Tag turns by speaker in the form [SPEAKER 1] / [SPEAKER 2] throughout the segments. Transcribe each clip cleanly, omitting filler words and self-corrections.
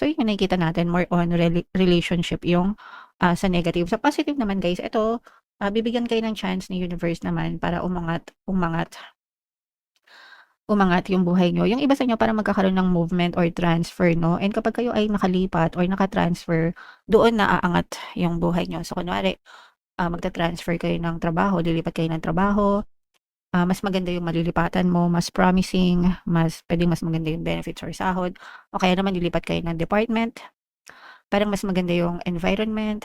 [SPEAKER 1] So, yun yung nakikita natin more on relationship yung, sa negative. Sa positive naman guys, ito, bibigyan kayo ng chance ni universe naman para umangat umangat umangat yung buhay niyo. Yung iba sa inyo parang magkakaroon ng movement or transfer 'no, and kapag kayo ay nakalipat or naka-transfer, doon na aangat yung buhay niyo. So, kunwari, magta-transfer kayo ng trabaho, lilipat kayo ng trabaho, mas maganda yung malilipatan mo, mas promising, puwedeng mas maganda yung benefits or sahod, o kaya naman lilipat kayo ng department, parang mas maganda yung environment.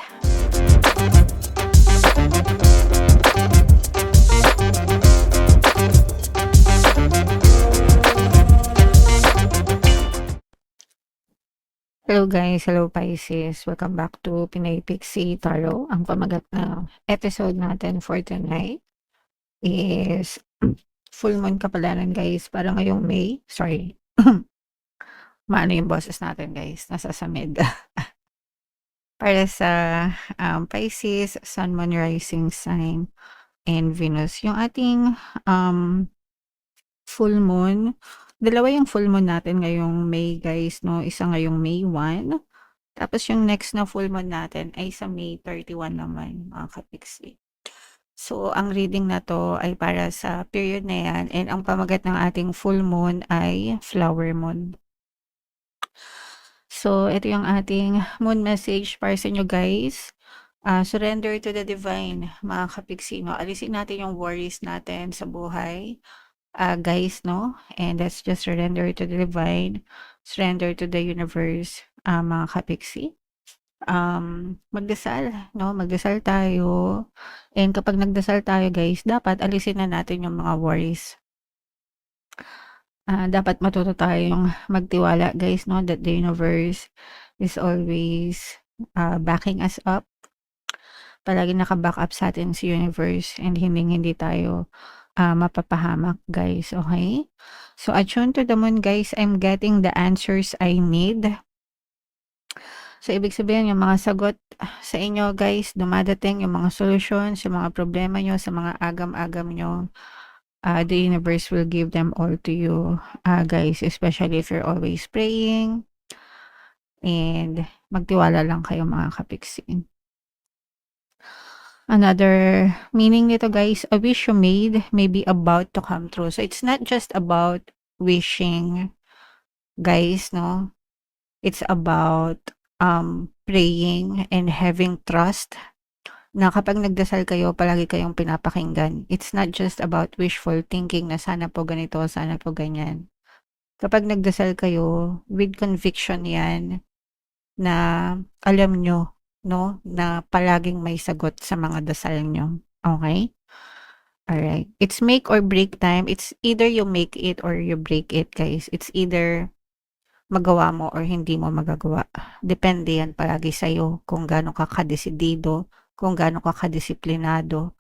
[SPEAKER 1] Hello guys, hello Pisces. Welcome back to Pinay Pixie Tarot. Ang pamagat na episode natin for tonight is full moon kapalaran guys para ngayong May. Sorry. Maano yung boses natin guys, nasa samid. Para sa Pisces, Sun, Moon, Rising Sign, and Venus. Yung ating full moon, dalawa yung full moon natin ngayong May guys, no? Isa ngayong May 1. Tapos yung next na full moon natin ay sa May 31 naman, mga kapiksi. So, ang reading na to ay para sa period na yan, and ang pamagat ng ating full moon ay flower moon. So, ito yung ating moon message para sa inyo guys. Surrender to the divine, mga kapiksi, no? Alisin natin yung worries natin sa buhay, guys, no? And let's just surrender to the divine, surrender to the universe, mga kapiksi. Magdasal, no? Magdasal tayo. And kapag nagdasal tayo, guys, dapat alisin na natin yung mga worries. Dapat matuto tayong magtiwala, guys, no? That the universe is always backing us up. Palagi naka-back up sa atin si universe, and hindi tayo mapapahamak, guys. Okay? So, attune to the moon, guys. I'm getting the answers I need. So, ibig sabihin yung mga sagot sa inyo guys, dumadating yung mga solutions, yung mga problema nyo, sa mga agam-agam nyo. The universe will give them all to you, guys, especially if you're always praying. And magtiwala lang kayo, mga kapiksi. Another meaning nito guys, a wish you made may be about to come true. So, it's not just about wishing, guys, no? It's about praying and having trust na kapag nagdasal kayo, palagi kayong pinapakinggan. It's not just about wishful thinking na sana po ganito, sana po ganyan. Kapag nagdasal kayo, with conviction yan, na alam nyo, no, na palaging may sagot sa mga dasal nyo. Okay? Alright. It's make or break time. It's either you make it or you break it, guys. It's either magawa mo or hindi mo magagawa. Depende yan palagi sa'yo kung gaano ka kadesidido, kung gaano ka kadisiplinado,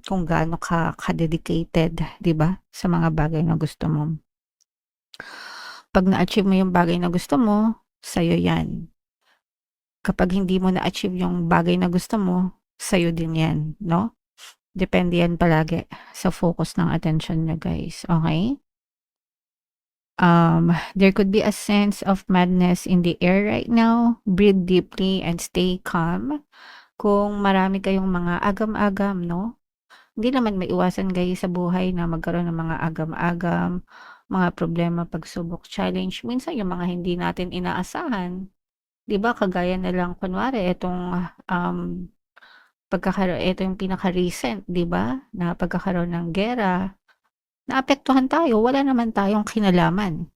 [SPEAKER 1] kung gaano ka ka-dedicated, 'di ba, sa mga bagay na gusto mo. Pag na-achieve mo yung bagay na gusto mo, sa'yo yan. Kapag hindi mo na-achieve yung bagay na gusto mo, sa'yo din yan, no? Depende yan palagi sa focus ng attention nyo, guys. Okay? There could be a sense of madness in the air right now. Breathe deeply and stay calm. Kung marami kayong mga agam-agam, no? Hindi naman maiwasan guys sa buhay na magkaroon ng mga agam-agam, mga problema, pagsubok, challenge. Minsan yung mga hindi natin inaasahan. 'Di ba kagaya na lang kunwari itong ito yung pinaka-recent, 'di ba? Na pagkakaroon ng giyera. Naapektuhan tayo, wala naman tayong kinalaman,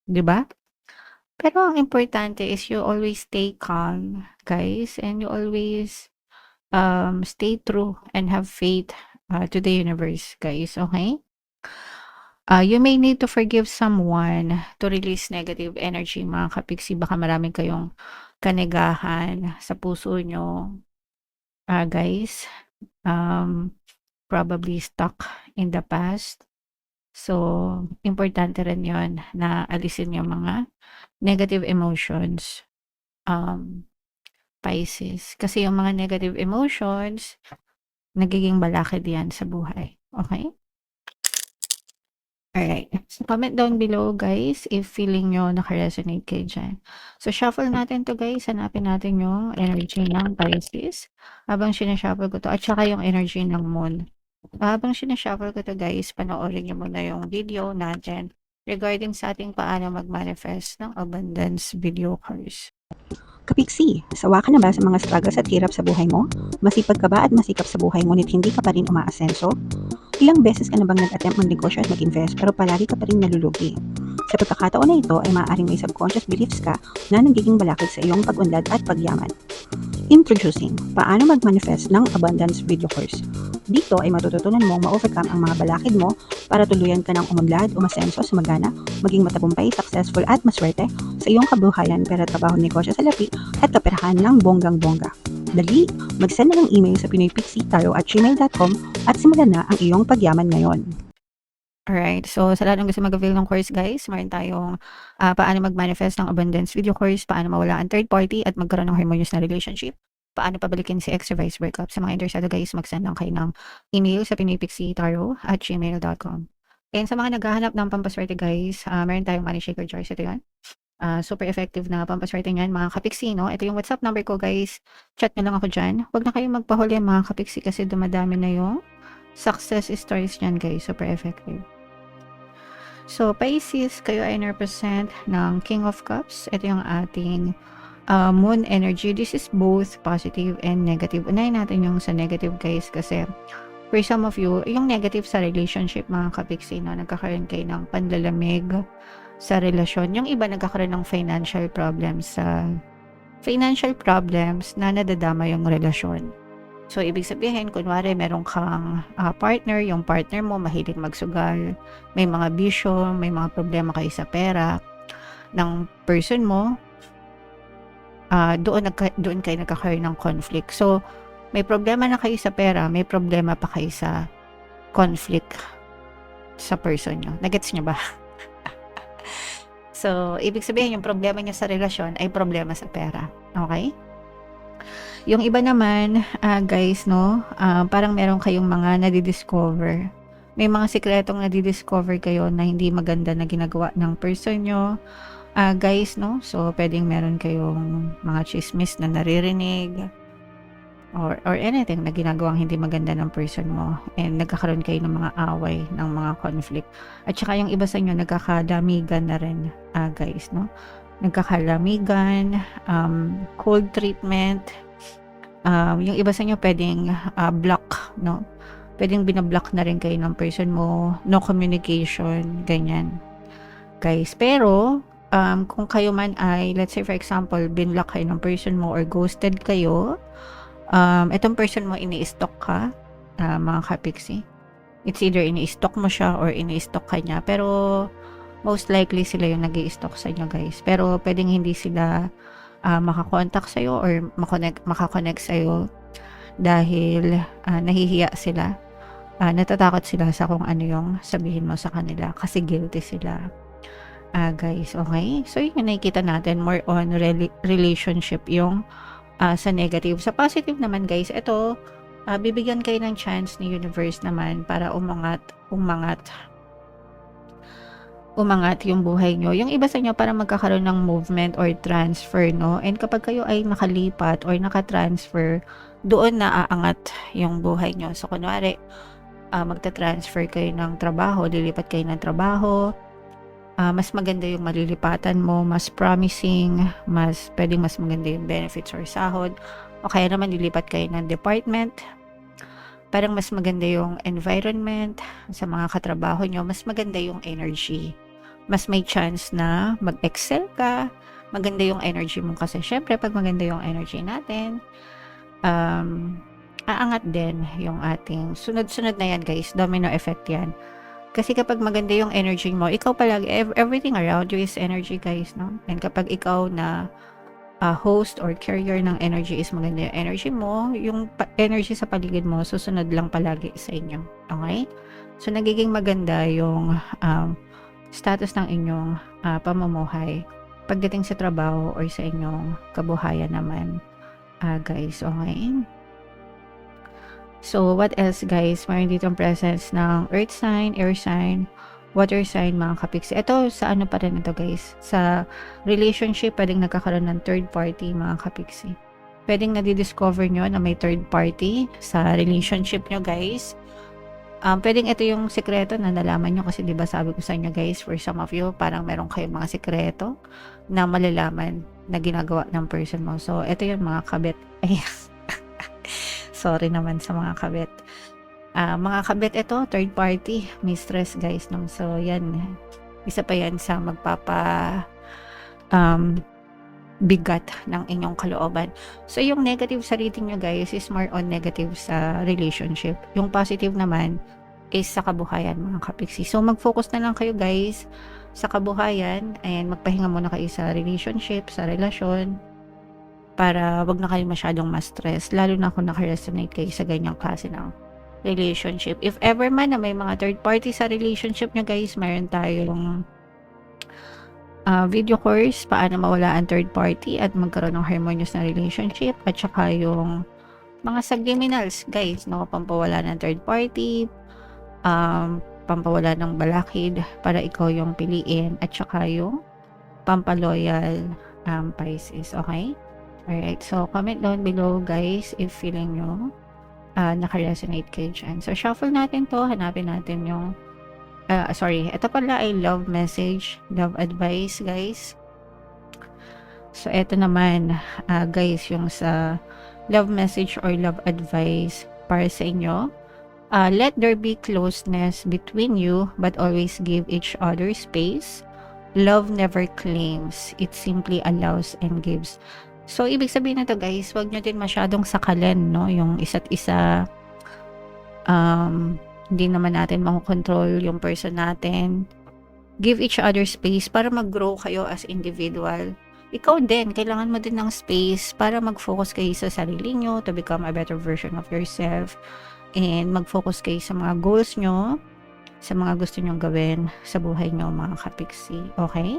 [SPEAKER 1] 'di ba? Pero ang importante is you always stay calm, guys, and you always stay true and have faith to the universe, guys, okay? You may need to forgive someone to release negative energy, mga kapiksi. Baka maraming kayong kanegahan sa puso nyo, guys. Probably stuck in the past. So, importante rin yon na alisin yung mga negative emotions, Pisces. Kasi yung mga negative emotions, nagiging balakid yan sa buhay. Okay? Alright. So, comment down below guys if feeling nyo naka-resonate kayo dyan. So, shuffle natin to guys. Hanapin natin yung energy ng Pisces. Habang sinashuffle ko to. At saka yung energy ng Moon. Habang sinashuffle ko to guys, panoorin nyo muna yung video natin regarding sa ating paano mag-manifest ng abundance video course.
[SPEAKER 2] Kapiksi, sawa ka na ba sa mga struggles at hirap sa buhay mo? Masipag ka ba at masikap sa buhay ngunit hindi ka pa rin umaasenso? Ilang beses ka na bang nag-attempt magnegosyo at mag-invest pero palagi ka pa rin nalulugi? Sa pagkakataon na ito ay maaaring may subconscious beliefs ka na nagiging balakid sa iyong pag-unlad at pagyaman. Introducing, paano mag-manifest ng abundance video course. Dito ay matututunan mong ma-overcome ang mga balakid mo para tuluyan ka ng umunlad, umasenso, sumagana, maging matagumpay, successful at maswerte sa iyong kabuhayan, pera, trabaho, negosyo sa lapi at kaperahan ng bonggang-bongga. Dali, mag-send na ng email sa pinoypixie@gmail.com at simulan na ang iyong pagyaman ngayon.
[SPEAKER 1] Alright, so sa lahat ng gusto mag-avail ng course guys, meron tayong paano mag-manifest ng abundance video course, paano mawala ang third party at magkaroon ng harmonious na relationship, paano pabalikin si ex or vice breakup. Sa mga interesado guys, mag-send lang kayo ng email sa pinoypixie@gmail.com. And sa mga naghahanap ng pampaswerte guys, meron tayong money shaker jars. Ito yan. Super effective na pampaswerte niyan mga kapiksi, no? Ito yung WhatsApp number ko guys. Chat nyo lang ako dyan. Huwag na kayong magpahuli mga kapiksi kasi dumadami na yung success stories niyan guys. Super effective. So, Pisces, kayo ay represent ng King of Cups. Ito yung ating moon energy. This is both positive and negative. Unahin natin yung sa negative guys kasi for some of you, yung negative sa relationship mga kapiksi, no? Nagkakaroon kayo ng panlalamig sa relasyon. Yung iba nagkakaroon ng financial problems na nadadama yung relasyon. So, ibig sabihin, kunwari, meron kang partner, yung partner mo mahilig magsugal, may mga bisyo, may mga problema kayo sa pera ng person mo, doon kayo nagkakaroon ng conflict. So, may problema na kayo sa pera, may problema pa kayo sa conflict sa person nyo. Nagets nyo ba? So, ibig sabihin, yung problema nyo sa relasyon ay problema sa pera. Okay? Yung iba naman, guys, no, parang meron kayong mga nadidiscover. May mga sikretong nadidiscover kayo na hindi maganda na ginagawa ng person nyo. Guys, no, so pwedeng meron kayong mga chismis na naririnig or anything na ginagawang hindi maganda ng person mo and nagkakaroon kayo ng mga away, ng mga conflict. At saka yung iba sa inyo nagkakadamigan na rin, guys, no? Nagkakalamigan, cold treatment. Yung iba sa inyo pwedeng block, no? Pwedeng binablock na rin kayo ng person mo, no communication, ganyan. Guys, pero kung kayo man ay, let's say for example, binlock kayo ng person mo or ghosted kayo, itong person mo ini-stalk ka, mga kapiksi. It's either ini-stalk mo siya or ini-stalk ka niya, pero most likely sila yung nag-i-stalk sa inyo guys. Pero pwedeng hindi sila makakontak sa'yo or makakonect sa'yo dahil nahihiya sila. Natatakot sila sa kung ano yung sabihin mo sa kanila kasi guilty sila. Guys, okay? So, yun yung nakikita natin more on relationship yung sa negative. Sa positive naman guys, ito, bibigyan kayo ng chance ni universe naman para umangat yung buhay nyo. Yung iba sa inyo para magkakaroon ng movement or transfer, no? And kapag kayo ay nakalipat or nakatransfer, doon na aangat yung buhay nyo. So, kunwari, magta-transfer kayo ng trabaho, lilipat kayo ng trabaho, mas maganda yung malilipatan mo, mas promising, pwedeng mas maganda yung benefits or sahod. O kaya naman lilipat kayo ng department, parang mas maganda yung environment sa mga katrabaho nyo, mas maganda yung energy. Mas may chance na mag-excel ka, maganda yung energy mo kasi syempre pag maganda yung energy natin, aangat din yung ating sunod-sunod na yan guys, domino effect yan. Kasi kapag maganda yung energy mo, ikaw palagi, everything around you is energy guys, no? And kapag ikaw na host or carrier ng energy is maganda yung energy mo, yung energy sa paligid mo susunod lang palagi sa inyo. Okay? So, nagiging maganda yung status ng inyong pamumuhay pagdating sa trabaho or sa inyong kabuhayan naman, guys. Okay? So, what else guys? Mayroon dito ang presence ng earth sign, air sign, water sign mga kapiksi. Ito sa ano pa rin ito guys, sa relationship pwedeng nagkakaroon ng third party mga kapiksi. Pwedeng nadidiscover nyo na may third party sa relationship nyo guys. Pwedeng ito yung sekreto na nalaman nyo kasi 'di ba sabi ko sa inyo guys, for some of you parang meron kayong mga sekreto na malalaman na ginagawa ng person mo. So ito yung mga kabit. Ay, sorry naman sa mga kabit. Mga kabit ito, third party, mistress guys, no? So yan, isa pa yan sa bigat ng inyong kalooban. So yung negative sa reading nyo guys is more on negative sa relationship. Yung positive naman is sa kabuhayan mga kapiksi. So mag-focus na lang kayo guys sa kabuhayan and magpahinga muna kayo sa relationship, sa relasyon, para wag na kayo masyadong ma-stress, lalo na kung naka-resonate kayo sa ganyang klase ng relationship. If ever man na may mga third party sa relationship nyo guys, mayroon tayong video course, paano mawala ang third party at magkaroon ng harmonious na relationship, at saka yung mga subliminals guys, no, pampawala ng third party, pampawala ng balakid para ikaw yung piliin, at saka yung pampaloyal Pisces. Okay? Alright, so comment down below guys if feeling nyo naka-resonate kayo dyan. So shuffle natin to, hanapin natin yung ito pala ay love message, love advice guys. So ito naman guys, yung sa love message or love advice para sa inyo. Let there be closeness between you, but always give each other space. Love never claims, it simply allows and gives. So ibig sabihin na to guys, wag nyo din masyadong sakalan, no, yung isa't isa. Hindi naman natin makokontrol yung person natin. Give each other space para mag-grow kayo as individual. Ikaw din, kailangan mo din ng space para mag-focus kayo sa sarili nyo, to become a better version of yourself, and mag-focus kayo sa mga goals nyo, sa mga gusto nyong gawin sa buhay nyo mga kapiksi. Okay?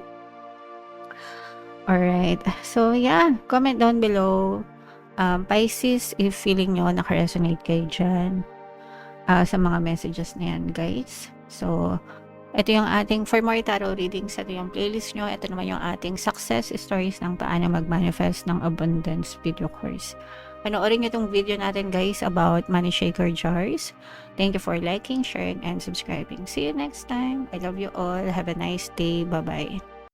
[SPEAKER 1] Alright. So yeah, comment down below Pisces if feeling nyo naka-resonate kayo dyan sa mga messages na yan guys. So ito yung ating, for more tarot readings, ito yung playlist nyo. Ito naman yung ating success stories ng paano mag-manifest ng abundance video course. Panoorin nyo itong video natin guys about money shaker jars. Thank you for liking, sharing, and subscribing. See you next time. I love you all. Have a nice day. Bye-bye.